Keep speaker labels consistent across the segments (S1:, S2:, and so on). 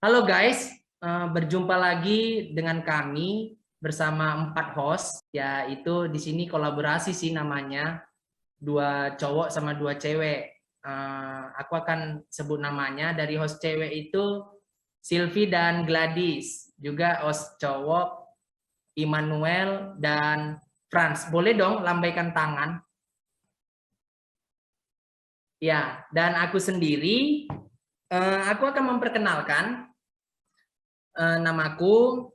S1: Halo guys, berjumpa lagi dengan kami bersama 4 host, yaitu di sini kolaborasi sih namanya, 2 cowok sama 2 cewek. Aku akan sebut namanya. Dari host cewek itu Sylvie dan Gladys, juga host cowok Immanuel dan Franz. Boleh dong lambaikan tangan? Ya, dan aku sendiri, aku akan memperkenalkan. Namaku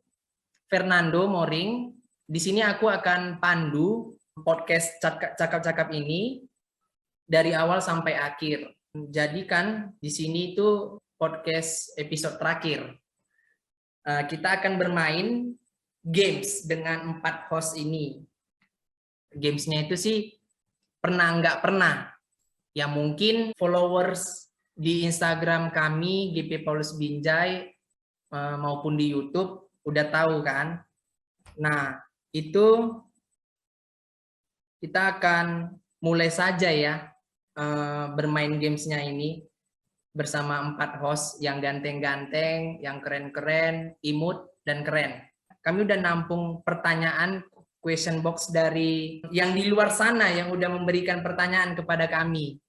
S1: Fernando Moring. Di sini aku akan pandu podcast cakap-cakap ini dari awal sampai akhir. Jadi kan di sini itu podcast episode terakhir. Kita akan bermain games dengan 4 host ini. Gamesnya itu sih pernah nggak pernah. Ya mungkin followers di Instagram kami GP Paulus Binjai maupun di YouTube udah tahu kan. Nah, itu kita akan mulai saja ya bermain gamesnya ini bersama 4 host yang ganteng-ganteng, yang keren-keren, imut, dan keren. Kami udah nampung pertanyaan question box dari yang di luar sana yang udah memberikan pertanyaan kepada kami.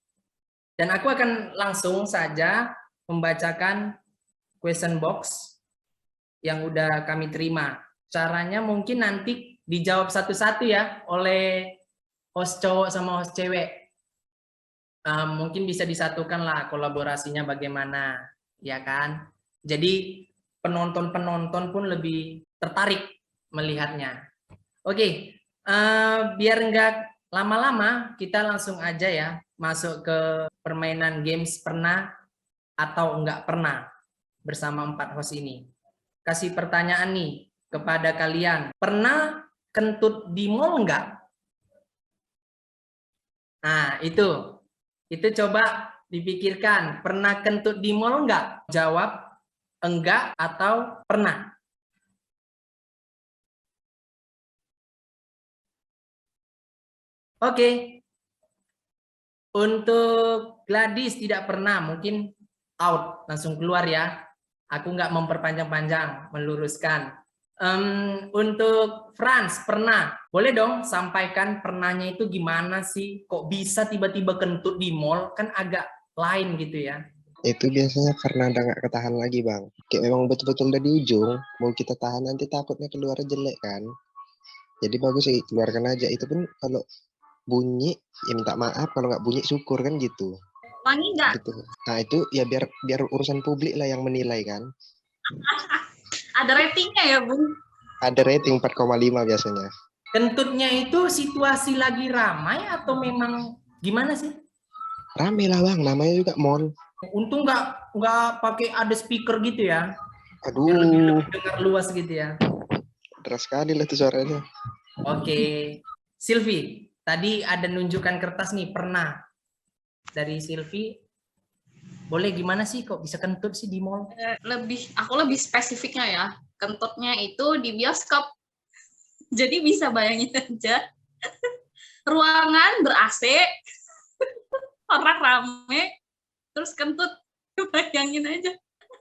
S1: Dan aku akan langsung saja membacakan question box yang udah kami terima. Caranya mungkin nanti dijawab satu-satu ya oleh host cowok sama host cewek. Mungkin bisa disatukan lah kolaborasinya bagaimana, ya kan? Jadi penonton-penonton pun lebih tertarik melihatnya. Oke, biar nggak lama-lama, kita langsung aja ya masuk ke permainan games pernah atau enggak pernah bersama 4 host ini. Kasih pertanyaan nih kepada kalian. Pernah kentut di mall enggak? Nah, itu coba dipikirkan. Pernah kentut di mall enggak? Jawab enggak atau pernah. Oke. Untuk Gladys tidak pernah, mungkin out, langsung keluar ya. Aku nggak memperpanjang-panjang, meluruskan. Untuk Franz, pernah. Boleh dong sampaikan pernahnya itu gimana sih? Kok bisa tiba-tiba kentut di mall? Kan agak lain gitu ya.
S2: Itu biasanya karena udah nggak ketahan lagi, Bang. Kayak memang betul-betul udah di ujung, mau kita tahan nanti takutnya keluar jelek kan. Jadi bagus sih, keluarkan aja. Itu pun kalau bunyi, ya minta maaf. Kalau nggak bunyi, syukur kan gitu.
S3: Wangi nggak?
S2: Gitu. Nah itu ya biar urusan publik lah yang menilai kan.
S3: Ada ratingnya ya, Bung?
S2: Ada rating 4,5 biasanya.
S1: Kentutnya itu situasi lagi ramai atau memang gimana sih?
S2: Rame lah Bang, namanya juga mall.
S1: Untung nggak pakai ada speaker gitu ya.
S2: Aduh.
S1: Biar lebih dengar luas gitu ya.
S2: Deras sekali lah itu suaranya.
S1: Oke. Sylvie, tadi ada nunjukkan kertas nih, pernah. Dari Sylvie, boleh gimana sih kok bisa kentut sih di mall?
S3: Aku lebih spesifiknya ya. Kentutnya itu di bioskop. Jadi bisa bayangin aja. Ruangan ber-AC, orang rame, terus kentut. Bayangin aja.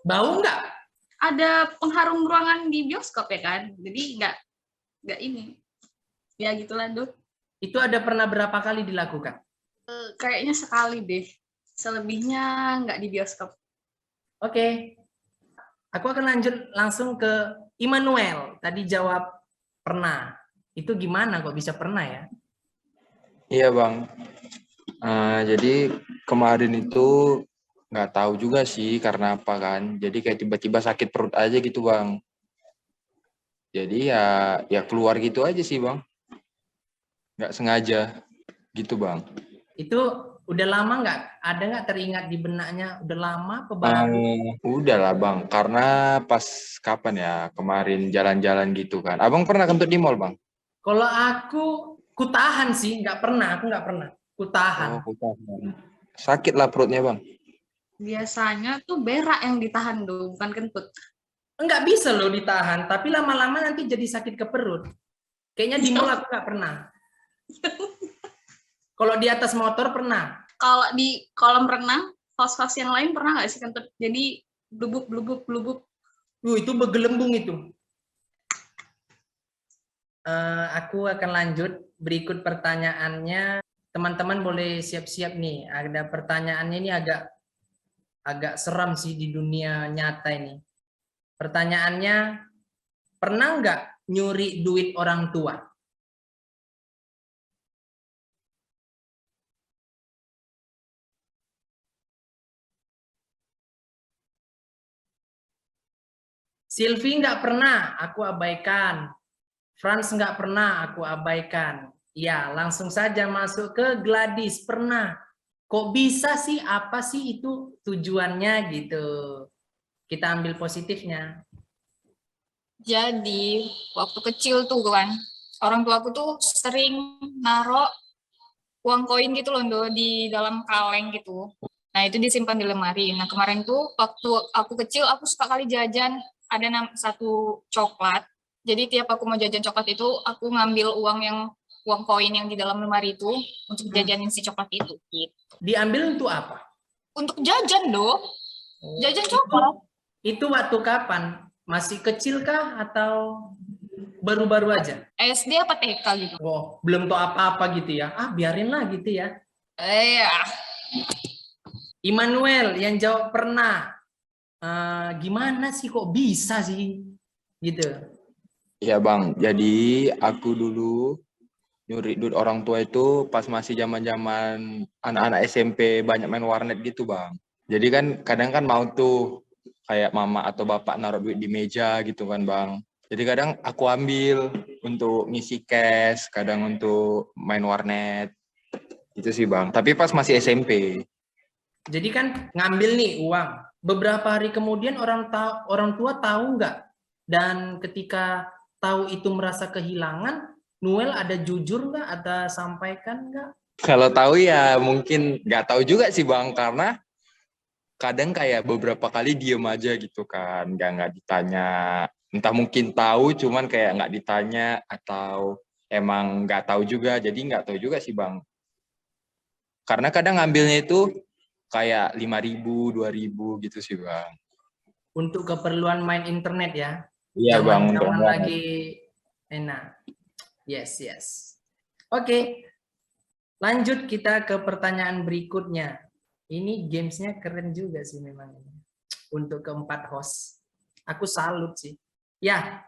S1: Bau nggak?
S3: Ada pengharum ruangan di bioskop ya kan? Jadi nggak ini. Ya gitulah, Duh.
S1: Itu ada pernah berapa kali dilakukan?
S3: Kayaknya sekali deh. Selebihnya nggak di bioskop.
S1: Oke. Aku akan lanjut langsung ke Immanuel. Tadi jawab pernah. Itu gimana kok bisa pernah ya?
S4: Iya Bang. Jadi kemarin itu nggak tahu juga sih karena apa kan. Jadi kayak tiba-tiba sakit perut aja gitu Bang. Jadi ya keluar gitu aja sih Bang. Nggak sengaja gitu Bang.
S1: Itu udah lama nggak? Ada nggak teringat di benaknya? Udah lama apa baru?
S4: Udah lah Bang. Karena pas kapan ya kemarin jalan-jalan gitu kan. Abang pernah kentut di mall Bang?
S1: Kalau aku kutahan sih, nggak pernah. Aku nggak pernah. Kutahan.
S4: Oh, kutahan. Sakit lah perutnya Bang.
S3: Biasanya tuh berak yang ditahan tuh, bukan kentut.
S1: Nggak bisa loh ditahan, tapi lama-lama nanti jadi sakit ke perut. Kayaknya di mall aku nggak pernah. Kalau di atas motor pernah.
S3: Kalau di kolam renang, host-host yang lain pernah nggak sih kentut? Jadi blubub.
S1: Itu bergelembung itu. Aku akan lanjut. Berikut pertanyaannya. Teman-teman boleh siap-siap nih. Ada pertanyaannya ini agak seram sih di dunia nyata ini. Pertanyaannya, pernah nggak nyuri duit orang tua? Sylvie nggak pernah, aku abaikan. Franz nggak pernah, aku abaikan. Ya, langsung saja masuk ke Gladys. Pernah. Kok bisa sih? Apa sih itu tujuannya gitu? Kita ambil positifnya.
S3: Jadi waktu kecil tuh kan, orang tua aku tuh sering naruh uang koin gitu loh, Do, di dalam kaleng gitu. Nah, itu disimpan di lemari. Nah, kemarin tuh waktu aku kecil, aku suka kali jajan, ada satu coklat. Jadi tiap aku mau jajan coklat itu, aku ngambil uang koin yang di dalam lemari itu untuk jajanin si coklat itu. Gitu.
S1: Diambil untuk apa?
S3: Untuk jajan, Do. Jajan coklat.
S1: Itu waktu kapan? Masih kecil kah atau baru-baru aja?
S3: SD apa TK gitu.
S1: Oh, belum tahu apa-apa gitu ya. Biarin lah gitu ya.
S3: Iya.
S1: Immanuel yang jawab pernah. Gimana sih kok bisa sih? Gitu.
S4: Iya Bang, jadi aku dulu nyuri duit orang tua itu pas masih zaman-zaman anak-anak SMP banyak main warnet gitu Bang. Jadi kan kadang kan mau tuh kayak mama atau bapak naruh duit di meja gitu kan Bang. Jadi kadang aku ambil untuk ngisi cash, kadang untuk main warnet. Itu sih Bang. Tapi pas masih SMP.
S1: Jadi kan ngambil nih uang. Beberapa hari kemudian orang tua tahu nggak? Dan ketika tahu itu merasa kehilangan, Noel ada jujur nggak? Ada sampaikan nggak?
S4: Kalau tahu ya mungkin nggak tahu juga sih Bang, karena kadang kayak beberapa kali diem aja gitu kan, nggak ditanya. Entah mungkin tahu, cuman kayak nggak ditanya atau emang nggak tahu juga, jadi nggak tahu juga sih Bang. Karena kadang ngambilnya itu kayak 5.000, 2.000 gitu sih Bang.
S1: Untuk keperluan main internet ya?
S4: Iya Bang,
S1: Zaman lagi enak. Yes, yes. Oke, lanjut kita ke pertanyaan berikutnya. Ini gamesnya keren juga sih memang. Untuk keempat host. Aku salut sih. Ya,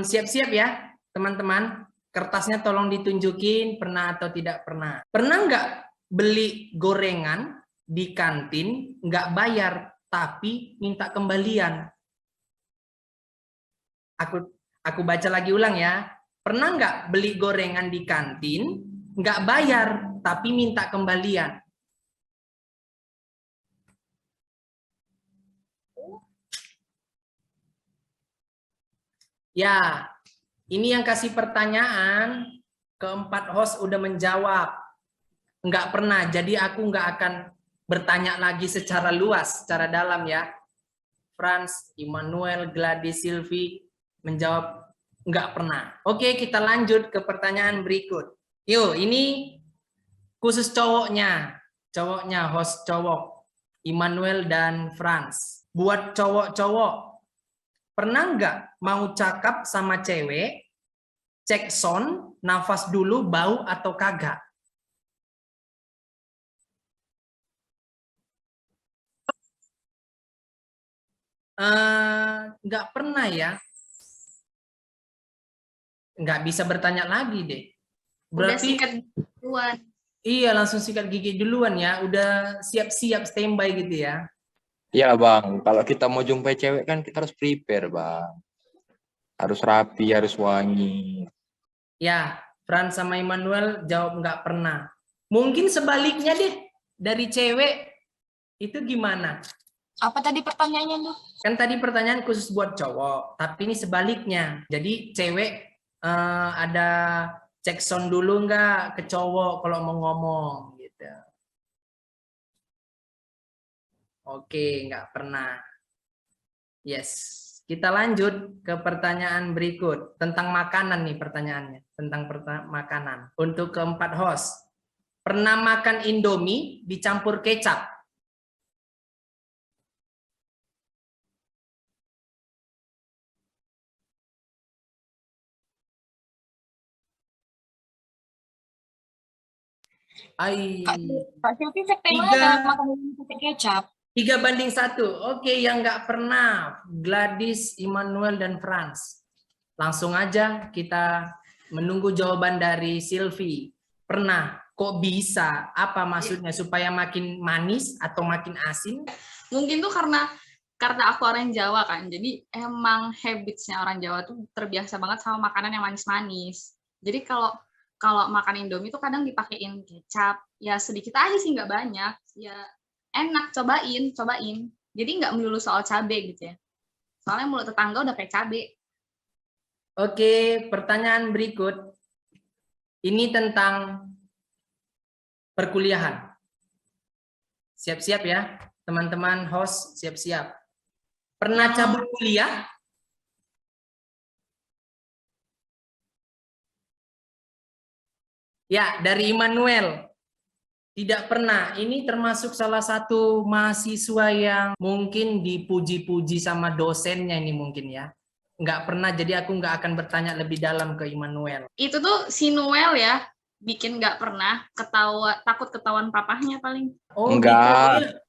S1: siap-siap ya teman-teman. Kertasnya tolong ditunjukin pernah atau tidak pernah. Pernah nggak beli gorengan di kantin nggak bayar tapi minta kembalian? Aku baca lagi ulang ya. Pernah nggak beli gorengan di kantin nggak bayar tapi minta kembalian? Ya, ini yang kasih pertanyaan, keempat host udah menjawab. Nggak pernah, jadi aku nggak akan bertanya lagi secara luas, secara dalam ya. Franz, Immanuel, Gladys, Sylvie menjawab nggak pernah. Oke, kita lanjut ke pertanyaan berikut. Yuk, ini khusus cowoknya. Cowoknya, host cowok. Immanuel dan Franz. Buat cowok-cowok, pernah nggak mau cakap sama cewek, cek sound, nafas dulu, bau atau kagak? Nggak pernah ya. Nggak bisa bertanya lagi deh. Berarti
S3: Udah sikat duluan.
S1: iya langsung sikat gigi duluan ya. Udah siap-siap standby gitu ya.
S4: Iya Bang, kalau kita mau jumpai cewek kan kita harus prepare Bang. Harus rapi, harus wangi.
S1: Ya, Fran sama Immanuel jawab nggak pernah. Mungkin sebaliknya deh. Dari cewek itu gimana?
S3: Apa tadi pertanyaannya tuh?
S1: Kan tadi pertanyaan khusus buat cowok, tapi ini sebaliknya. Jadi cewek ada cek sound dulu nggak ke cowok kalau mau ngomong gitu. Oke, nggak pernah. Yes. Kita lanjut ke pertanyaan berikut. Tentang makanan nih pertanyaannya. Tentang makanan. Untuk keempat host. Pernah makan Indomie dicampur kecap? Ai,
S3: Kak Silvi sekte
S1: Tiga.
S3: mana? Makan pakai kecap.
S1: 3-1. Oke, yang nggak pernah Gladys, Immanuel, dan Franz. Langsung aja kita menunggu jawaban dari Silvi. Pernah? Kok bisa? Apa maksudnya? Supaya makin manis atau makin asin?
S5: Mungkin tuh karena aku orang Jawa kan, jadi emang habitsnya orang Jawa tuh terbiasa banget sama makanan yang manis-manis. Jadi kalau makan Indomie tuh kadang dipakein kecap, ya sedikit aja sih, nggak banyak. Ya enak, cobain. Jadi nggak melulu soal cabe gitu ya. Soalnya mulut tetangga udah kayak cabe.
S1: Oke, pertanyaan berikut. Ini tentang perkuliahan. Siap-siap ya, teman-teman host, siap-siap. Pernah cabut kuliah? Ya, dari Immanuel. Tidak pernah. Ini termasuk salah satu mahasiswa yang mungkin dipuji-puji sama dosennya ini mungkin ya. Nggak pernah, jadi aku nggak akan bertanya lebih dalam ke Immanuel.
S5: Itu tuh si Noel ya, bikin nggak pernah takut ketahuan papahnya paling.
S1: Oh,
S4: Enggak.
S1: gitu ya.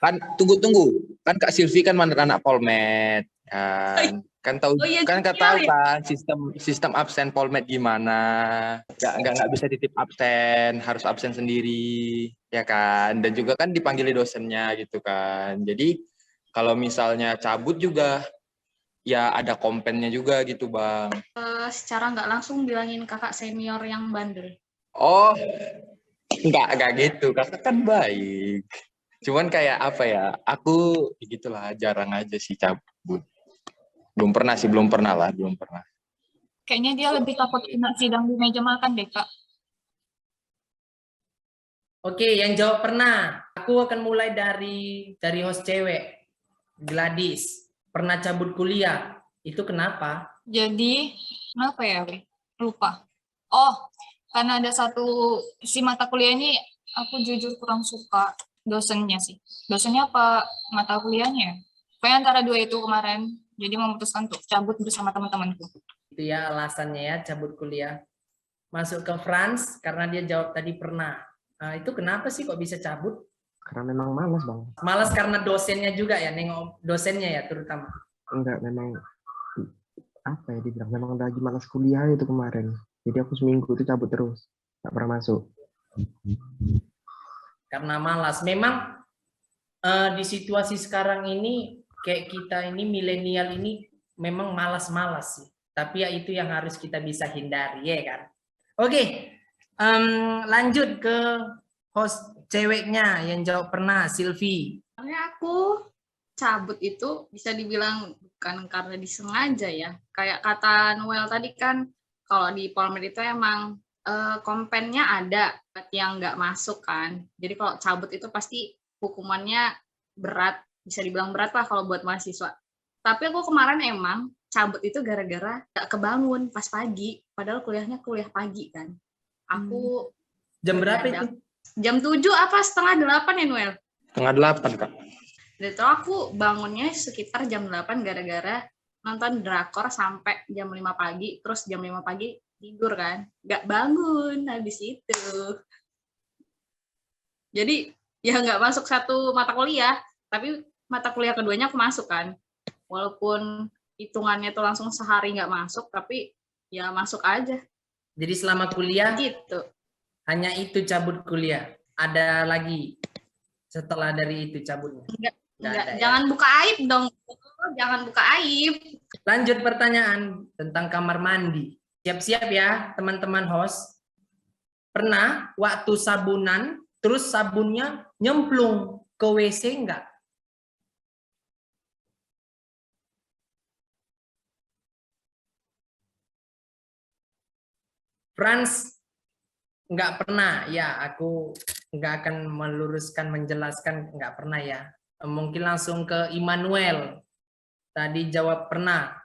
S4: Kan tunggu. Kan Kak Silvi kan mantan anak Polmed kan. Kan tahu
S5: Oh iya,
S4: kan Kak
S5: iya,
S4: tahu
S5: ya.
S4: kan sistem absen Polmed gimana. Enggak bisa titip absen, harus absen sendiri ya kan. Dan juga kan dipanggil dosennya gitu kan. Jadi kalau misalnya cabut juga ya ada kompennya juga gitu, Bang.
S5: Secara nggak langsung bilangin kakak senior yang bandel.
S4: Oh, enggak gitu. Kakak kan baik. Cuman kayak apa ya, aku gitulah jarang aja sih cabut. Belum pernah lah.
S3: Kayaknya dia lebih takut kena sidang di meja makan deh, Kak.
S1: Oke, yang jawab pernah. Aku akan mulai dari host cewek. Gladys. Pernah cabut kuliah. Itu kenapa?
S3: Jadi, kenapa ya, Wi? Lupa. Oh, karena ada satu si mata kuliah ini aku jujur kurang suka dosennya sih. Dosennya apa mata kuliahnya? Pokoknya antara dua itu kemarin. Jadi memutuskan untuk cabut bersama teman-temanku.
S1: Itu ya alasannya ya cabut kuliah. Masuk ke Franz karena dia jawab tadi pernah. Itu kenapa sih kok bisa cabut?
S2: Karena memang malas, Bang.
S1: Malas karena dosennya juga ya, nengok dosennya ya terutama.
S2: Enggak, memang apa ya dibilang, memang lagi malas kuliah itu kemarin. Jadi aku seminggu itu cabut terus, nggak pernah masuk.
S1: Karena malas. Memang di situasi sekarang ini kayak kita ini milenial ini memang malas-malas sih. Tapi ya itu yang harus kita bisa hindari ya kan. Oke, lanjut ke host ceweknya yang jawab pernah, Silvi.
S5: Soalnya aku cabut itu bisa dibilang bukan karena disengaja ya. Kayak kata Noel tadi kan, kalau di Polmed itu emang kompennya ada buat yang nggak masuk kan. Jadi kalau cabut itu pasti hukumannya berat, bisa dibilang berat lah kalau buat mahasiswa. Tapi aku kemarin emang cabut itu gara-gara nggak kebangun pas pagi, padahal kuliahnya kuliah pagi kan. Aku
S1: Jam berapa itu?
S5: Jam 7 apa setengah 8 ya Noel?
S4: Setengah 8, Kak.
S5: Dan itu aku bangunnya sekitar jam 8 gara-gara nonton drakor sampai jam 5 pagi, terus jam 5 pagi tidur kan. Nggak bangun habis itu. Jadi ya nggak masuk satu mata kuliah, tapi mata kuliah keduanya aku masuk kan. Walaupun hitungannya tuh langsung sehari nggak masuk, tapi ya masuk aja.
S1: Jadi selama kuliah
S5: Gitu.
S1: hanya itu cabut kuliah. Ada lagi setelah dari itu cabutnya?
S5: Enggak,
S1: ada,
S5: jangan
S1: ya?
S5: buka aib dong. Jangan buka aib.
S1: Lanjut pertanyaan tentang kamar mandi. Siap-siap ya teman-teman host. Pernah waktu sabunan terus sabunnya nyemplung ke WC enggak? Franz enggak pernah. Ya, aku enggak akan meluruskan, menjelaskan enggak pernah ya. Mungkin langsung ke Immanuel. Tadi jawab pernah.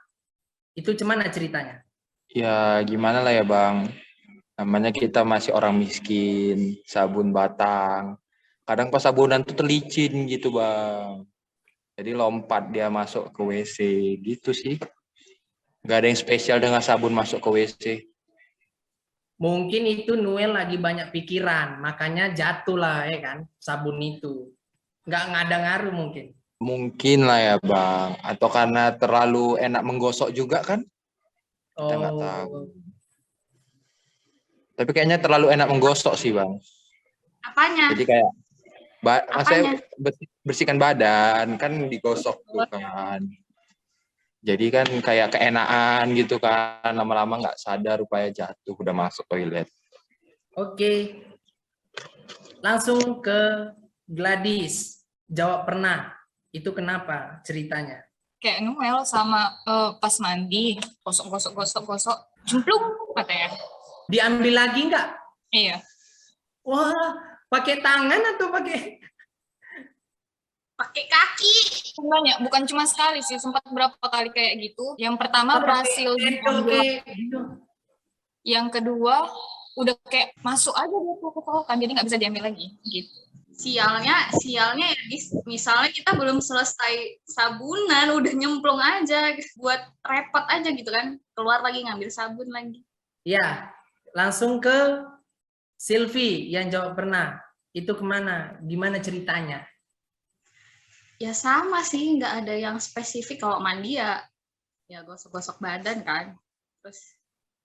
S1: Itu gimana ceritanya?
S4: Ya gimana lah ya, Bang. Namanya kita masih orang miskin, sabun batang. Kadang pas sabunan tuh terlicin gitu, Bang. Jadi lompat dia masuk ke WC gitu sih. Gak ada yang spesial dengan sabun masuk ke WC.
S1: Mungkin itu Noel lagi banyak pikiran, makanya jatuh lah ya kan sabun itu. Nggak ada ngaruh mungkin.
S4: Mungkin lah ya Bang. Atau karena terlalu enak menggosok juga kan? Kita nggak tahu.
S1: Oh,
S4: Tapi kayaknya terlalu enak menggosok sih Bang.
S5: Apanya?
S4: Jadi kayak
S5: Apanya?
S4: maksudnya bersihkan badan kan digosok tuh kan. Jadi kan kayak keenaan gitu kan, lama-lama nggak sadar rupanya jatuh udah masuk toilet.
S1: oke. Langsung ke Gladys. Jawab pernah. Itu kenapa ceritanya?
S3: Kayak Noel sama pas mandi, gosok, cemplung katanya.
S1: Diambil lagi nggak?
S3: Iya.
S1: Wah, pakai tangan atau pakai?
S5: Pakai kaki.
S3: Banyak, bukan cuma sekali sih, sempat berapa kali kayak gitu. Yang pertama berhasil diambil, yang kedua udah kayak masuk aja dia ke kokokan, jadi nggak bisa diambil lagi gitu.
S5: Sialnya ya, misalnya kita belum selesai sabunan, udah nyemplung aja, buat repot aja gitu kan, keluar lagi ngambil sabun lagi.
S1: Ya, langsung ke Sylvie yang jawab pernah. Itu kemana? Gimana ceritanya?
S5: Ya sama sih, nggak ada yang spesifik. Kalau mandi ya gosok-gosok badan kan, terus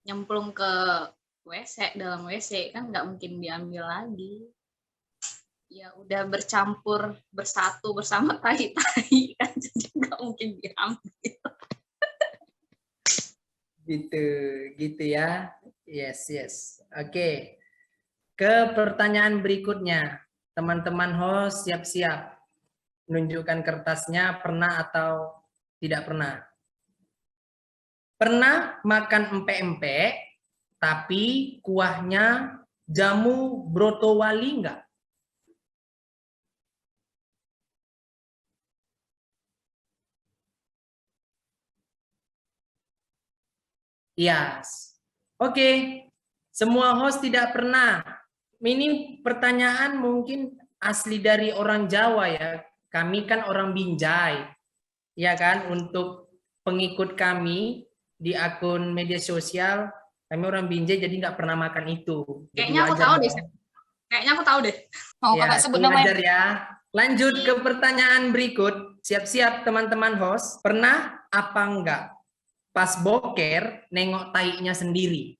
S5: nyemplung ke WC, dalam WC kan nggak mungkin diambil lagi. Ya udah bercampur bersatu bersama tai-tai kan, jadi nggak mungkin diambil.
S1: Gitu ya. Yes. Oke. Ke pertanyaan berikutnya. Teman-teman host siap-siap. Menunjukkan kertasnya pernah atau tidak pernah. Pernah makan empek-empek, tapi kuahnya jamu brotowali enggak? Yes. Oke. Semua host tidak pernah. Ini pertanyaan mungkin asli dari orang Jawa ya. Kami kan orang Binjai. Ya kan, untuk pengikut kami di akun media sosial, kami orang Binjai jadi nggak pernah makan itu.
S5: Kayaknya aku tahu deh. Kayaknya aku tahu deh.
S3: Mau
S1: Ya,
S3: kakak sebut namanya?
S1: wajar ya. Lanjut ke pertanyaan berikut. Siap-siap teman-teman host. Pernah apa enggak pas boker nengok tainya sendiri?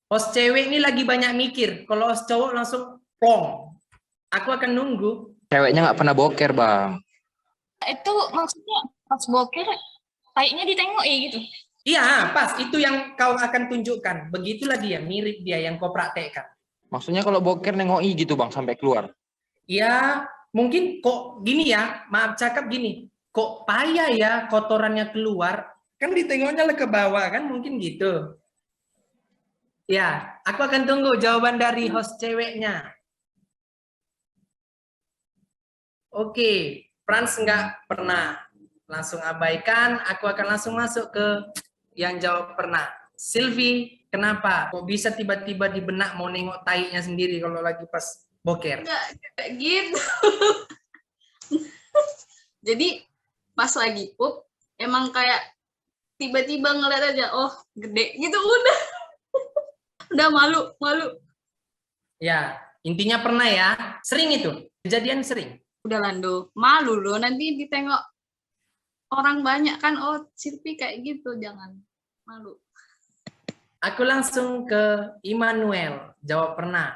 S1: Host cewek ini lagi banyak mikir. Kalau host cowok langsung plong. Aku akan nunggu.
S4: Ceweknya nggak pernah boker Bang.
S3: Itu maksudnya pas boker, taiknya ditengok gitu.
S1: Iya, pas. Itu yang kau akan tunjukkan. Begitulah dia, mirip dia yang kau praktekkan.
S4: Maksudnya kalau boker nengoi gitu Bang sampai keluar.
S1: Ya, mungkin kok gini ya, maaf cakap gini. Kok payah ya kotorannya keluar? Kan ditengoknya ke bawah kan, mungkin gitu. Ya, aku akan tunggu jawaban dari host ceweknya. Oke, Frans nggak pernah. Langsung abaikan, aku akan langsung masuk ke yang jawab pernah. Sylvie, kenapa? Kok bisa tiba-tiba di benak mau nengok tainya sendiri kalau lagi pas boker?
S5: Nggak kayak gitu. Jadi pas lagi pup, emang kayak tiba-tiba ngeliat aja, oh gede gitu udah. Udah malu.
S1: Ya, intinya pernah ya. Sering itu. Kejadian sering.
S5: Udah Lando, malu loh nanti ditengok orang banyak kan, oh Sylvie kayak gitu, jangan malu.
S1: Aku langsung ke Immanuel. Jawab pernah.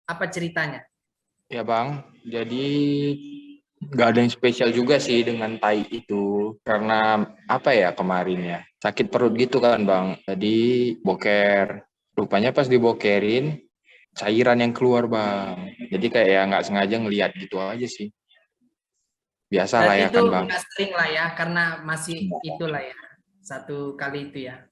S1: Apa ceritanya?
S4: Ya Bang, jadi nggak ada yang spesial juga sih dengan tai itu. Karena apa ya kemarin ya, sakit perut gitu kan Bang. Jadi boker. Rupanya pas dibokerin, cairan yang keluar Bang. Jadi kayak ya nggak sengaja ngelihat gitu aja sih. Biasa lah
S1: Berarti
S4: ya
S1: itu
S4: kan Bang.
S1: nggak sering lah ya, karena masih itulah ya. Satu kali itu ya.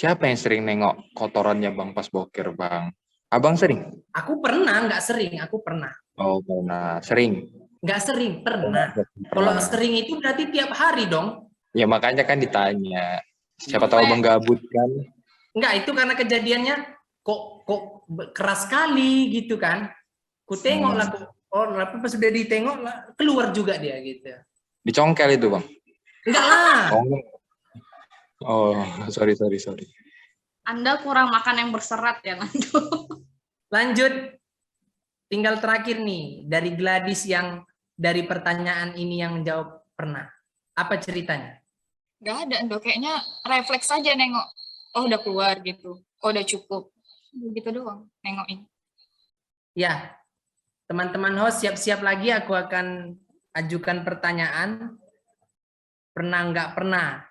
S4: Siapa yang sering nengok kotorannya Bang pas boker Bang? Abang sering?
S1: Aku pernah, nggak sering. Aku pernah.
S4: Oh, nah sering.
S1: Nggak sering, pernah. Kalau sering itu berarti tiap hari dong.
S4: Ya makanya kan ditanya. Siapa tahu Bang gabut kan.
S1: Enggak, itu karena kejadiannya kok keras sekali gitu kan. Ku tengok lah, tapi pas sudah ditengok lah, keluar juga dia gitu.
S4: Dicongkel itu Bang.
S1: Enggak lah.
S4: Oh, sorry.
S5: Anda kurang makan yang berserat ya, Nando.
S1: Lanjut. Tinggal terakhir nih, dari Gladys yang dari pertanyaan ini yang jawab pernah. Apa ceritanya?
S3: Nggak ada, Ndo. Kayaknya refleks aja nengok. Oh, udah keluar gitu. Oh, udah cukup. Gitu doang, nengokin.
S1: Ya, teman-teman host siap-siap lagi, aku akan ajukan pertanyaan. Pernah nggak pernah?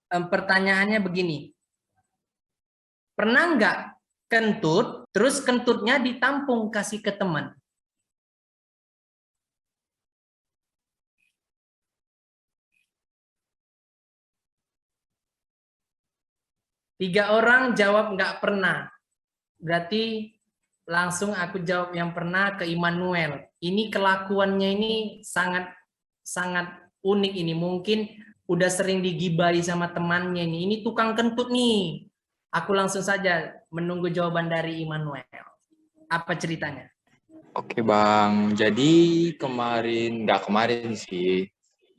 S1: Pertanyaannya begini. Pernah nggak kentut, terus kentutnya ditampung kasih ke teman? Tiga orang jawab nggak pernah. Berarti langsung aku jawab yang pernah ke Immanuel. Ini kelakuannya ini sangat unik ini. Mungkin udah sering digibahi sama temannya ini. Ini tukang kentut nih. Aku langsung saja menunggu jawaban dari Immanuel. Apa ceritanya?
S4: Oke Bang, jadi nggak kemarin sih,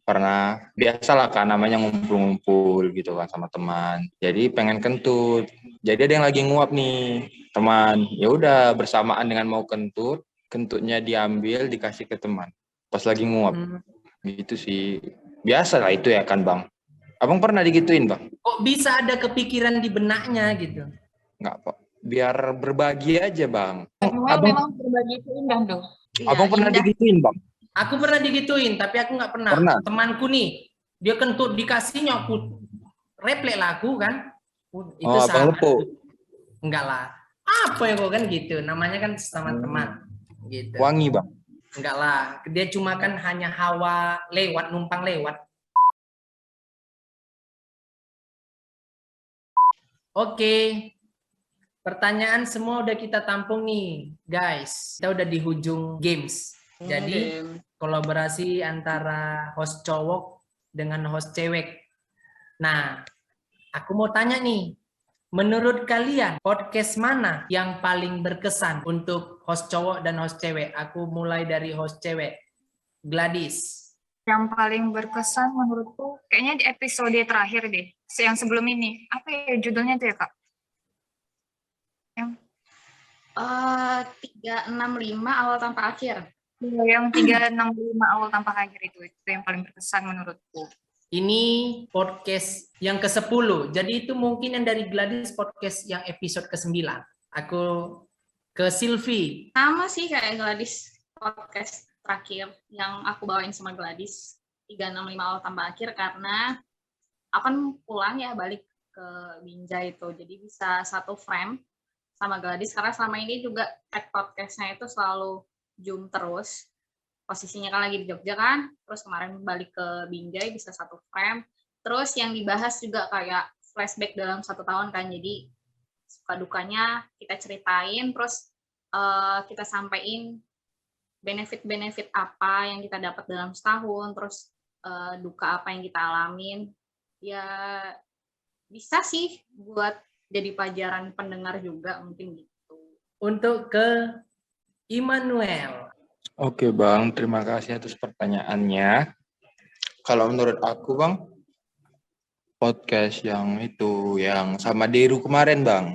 S4: pernah biasalah kan namanya ngumpul-ngumpul gitu kan sama teman. Jadi pengen kentut. Jadi ada yang lagi nguap nih teman. Ya udah bersamaan dengan mau kentut, kentutnya diambil dikasih ke teman. Pas lagi nguap. Gitu sih. Biasa lah itu ya kan Bang. Abang pernah digituin Bang?
S1: Kok bisa ada kepikiran di benaknya gitu?
S4: Nggak Pak. Biar berbagi aja Bang.
S3: Abang memang berbagi itu indah, Ndo.
S4: Abang pernah digituin Bang?
S1: Aku pernah digituin, tapi aku nggak pernah. Temanku nih, dia kentut dikasihnya, aku refleks lah aku kan. Itu
S4: Abang lepo.
S1: Enggak lah. Apa ya kok kan gitu? Namanya kan sama teman. Gitu.
S4: Wangi Bang?
S1: Enggak lah. Dia cuma kan hanya hawa lewat, numpang lewat. Oke. Pertanyaan semua udah kita tampung nih, guys. Kita udah di hujung games. Jadi kolaborasi antara host cowok dengan host cewek. Nah, aku mau tanya nih, menurut kalian podcast mana yang paling berkesan untuk host cowok dan host cewek? Aku mulai dari host cewek, Gladys.
S3: Yang paling berkesan menurutku kayaknya di episode terakhir deh, yang sebelum ini. Apa ya judulnya tuh ya Kak?
S5: 365 awal tanpa akhir.
S3: Yang 365 awal tanpa akhir itu yang paling berkesan menurutku.
S1: Ini podcast yang ke-10. Jadi itu mungkin yang dari Gladys podcast yang episode ke-9. Aku ke Sylvie.
S5: Sama sih kayak Gladys podcast terakhir yang aku bawain sama Gladys. 365 awal tanpa akhir karena aku kan pulang ya balik ke Binjai itu. Jadi bisa satu frame sama Gladys karena selama ini juga tag podcastnya itu selalu Zoom terus. Posisinya kan lagi di Jogja kan, terus kemarin balik ke Binjai bisa satu frame. Terus yang dibahas juga kayak flashback dalam 1 tahun kan, jadi suka dukanya kita ceritain, terus kita sampaikan benefit-benefit apa yang kita dapat dalam setahun, terus duka apa yang kita alamin. Ya bisa sih buat jadi pelajaran pendengar juga mungkin gitu.
S1: Untuk ke Immanuel.
S4: Oke Bang, terima kasih atas pertanyaannya. Kalau menurut aku Bang, podcast yang itu, yang sama Deru kemarin Bang.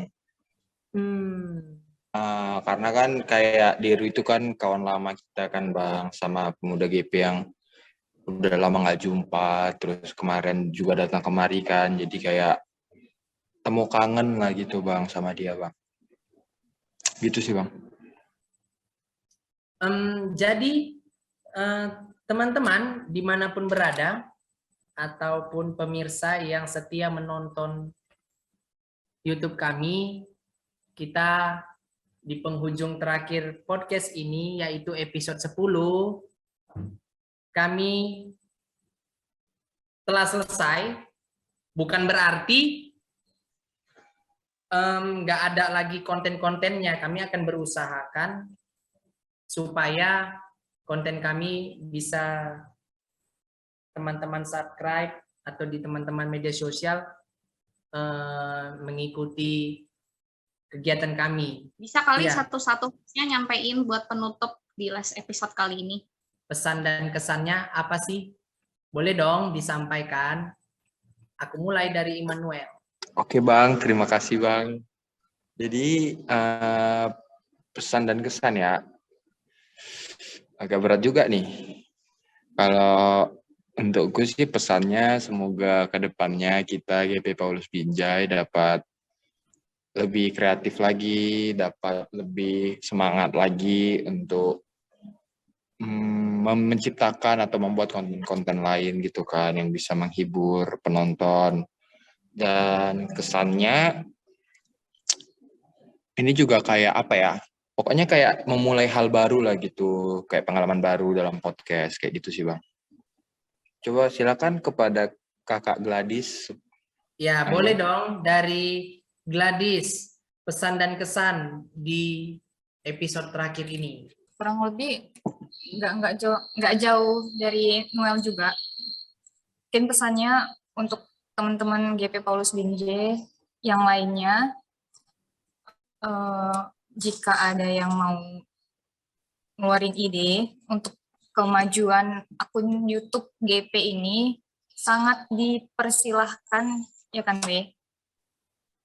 S4: Karena kan kayak Deru itu kan kawan lama kita kan Bang, sama pemuda GP yang udah lama nggak jumpa, terus kemarin juga datang kemari kan, jadi kayak temu kangen lah gitu Bang sama dia Bang. Gitu sih Bang.
S1: Jadi teman-teman dimanapun berada ataupun pemirsa yang setia menonton YouTube kami, kita di penghujung terakhir podcast ini yaitu episode 10, kami telah selesai. Bukan berarti nggak ada lagi konten-kontennya. Kami akan berusahakan supaya konten kami bisa teman-teman subscribe atau di teman-teman media sosial mengikuti kegiatan kami.
S5: Bisa kali
S1: Iya.
S5: satu-satunya nyampein buat penutup di last episode kali ini.
S1: Pesan dan kesannya apa sih? Boleh dong disampaikan. Aku mulai dari Immanuel.
S4: Oke Bang, terima kasih Bang. Jadi pesan dan kesan ya, agak berat juga nih. Kalau untuk gue sih pesannya semoga kedepannya kita GP Paulus Binjai dapat lebih kreatif lagi, dapat lebih semangat lagi untuk menciptakan atau membuat konten-konten lain gitu kan yang bisa menghibur penonton. Dan kesannya ini juga kayak apa ya? Pokoknya kayak memulai hal baru lah gitu, kayak pengalaman baru dalam podcast kayak gitu sih Bang. Coba silakan kepada Kakak Gladys.
S1: Ya,
S4: Ayo.
S1: boleh dong dari Gladys, pesan dan kesan di episode terakhir ini.
S3: Kurang lebih nggak jauh dari Noel juga. Mungkin pesannya untuk teman-teman GP Paulus Binjai yang lainnya, jika ada yang mau ngeluarin ide untuk kemajuan akun YouTube GP ini, sangat dipersilahkan, ya kan, Weh?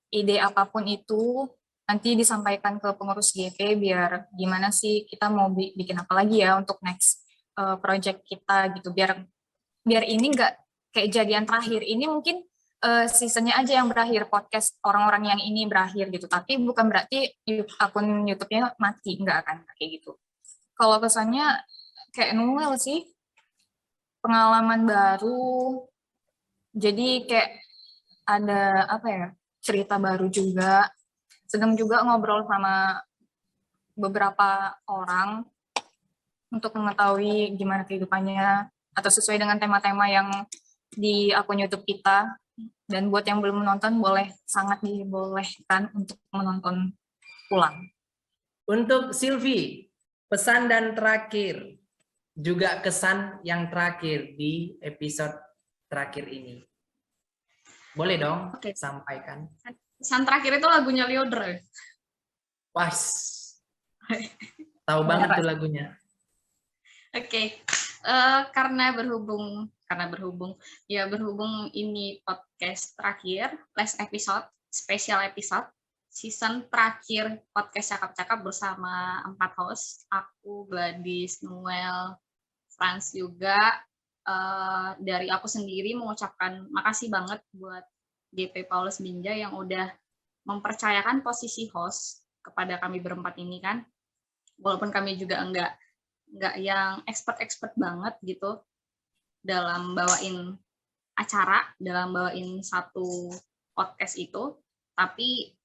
S3: Ide apapun itu nanti disampaikan ke pengurus GP biar gimana sih kita mau bikin apa lagi ya untuk next project kita gitu, biar ini nggak kayak jadian terakhir. Ini mungkin seasonnya aja yang berakhir, podcast orang-orang yang ini berakhir gitu, tapi bukan berarti akun YouTube-nya mati, nggak akan kayak gitu. Kalau kesannya kayak Noel sih, pengalaman baru, jadi kayak ada apa ya, cerita baru juga, sedang juga ngobrol sama beberapa orang untuk mengetahui gimana kehidupannya atau sesuai dengan tema-tema yang di akun YouTube kita. Dan buat yang belum menonton, sangat dibolehkan untuk menonton ulang.
S1: Untuk Silvi, pesan dan terakhir, juga kesan yang terakhir di episode terakhir ini. Boleh dong sampaikan.
S5: Pesan terakhir itu lagunya Liodre.
S1: Wah, tahu banget tuh lagunya.
S5: Oke. Karena berhubung ini podcast terakhir, last episode, special episode, season terakhir podcast cakap-cakap bersama 4 host, aku, Gladys, Noel, Franz juga. Dari aku sendiri mengucapkan makasih banget buat GP Paulus Binjai yang udah mempercayakan posisi host kepada kami berempat ini kan, walaupun kami juga enggak yang expert banget gitu dalam bawain acara, dalam bawain satu podcast itu, tapi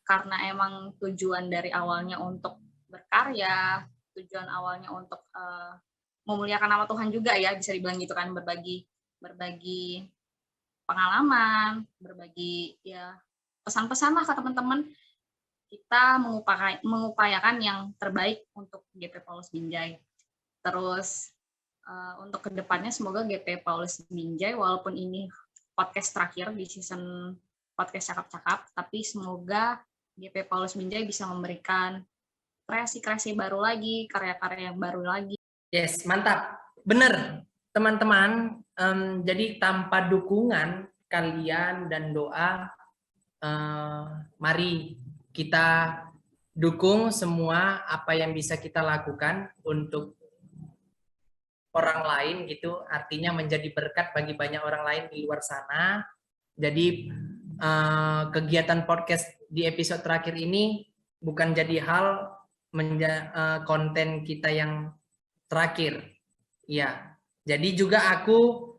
S5: karena emang tujuan dari awalnya untuk berkarya, tujuan awalnya untuk memuliakan nama Tuhan juga ya, bisa dibilang gitu kan, berbagi pengalaman, berbagi ya pesan-pesan lah ke teman-teman. Kita mengupayakan yang terbaik untuk GP Paulus Binjai. Terus untuk kedepannya semoga GP Paulus Binjai, walaupun ini podcast terakhir di season podcast cakap-cakap, tapi semoga GP Paulus Binjai bisa memberikan kreasi-kreasi baru lagi, karya-karya yang baru lagi.
S1: Yes, mantap. Bener, teman-teman. Jadi tanpa dukungan kalian dan doa, mari kita dukung semua apa yang bisa kita lakukan untuk orang lain gitu, artinya menjadi berkat bagi banyak orang lain di luar sana. Jadi kegiatan podcast di episode terakhir ini bukan jadi hal konten kita yang terakhir. Ya, jadi juga aku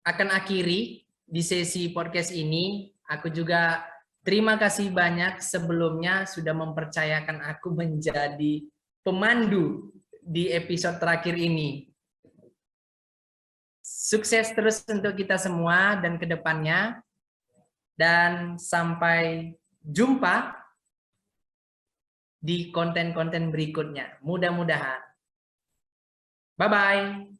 S1: akan akhiri di sesi podcast ini. Aku juga terima kasih banyak sebelumnya sudah mempercayakan aku menjadi pemandu di episode terakhir ini. Sukses terus untuk kita semua dan ke depannya. Dan sampai jumpa di konten-konten berikutnya. Mudah-mudahan. Bye-bye.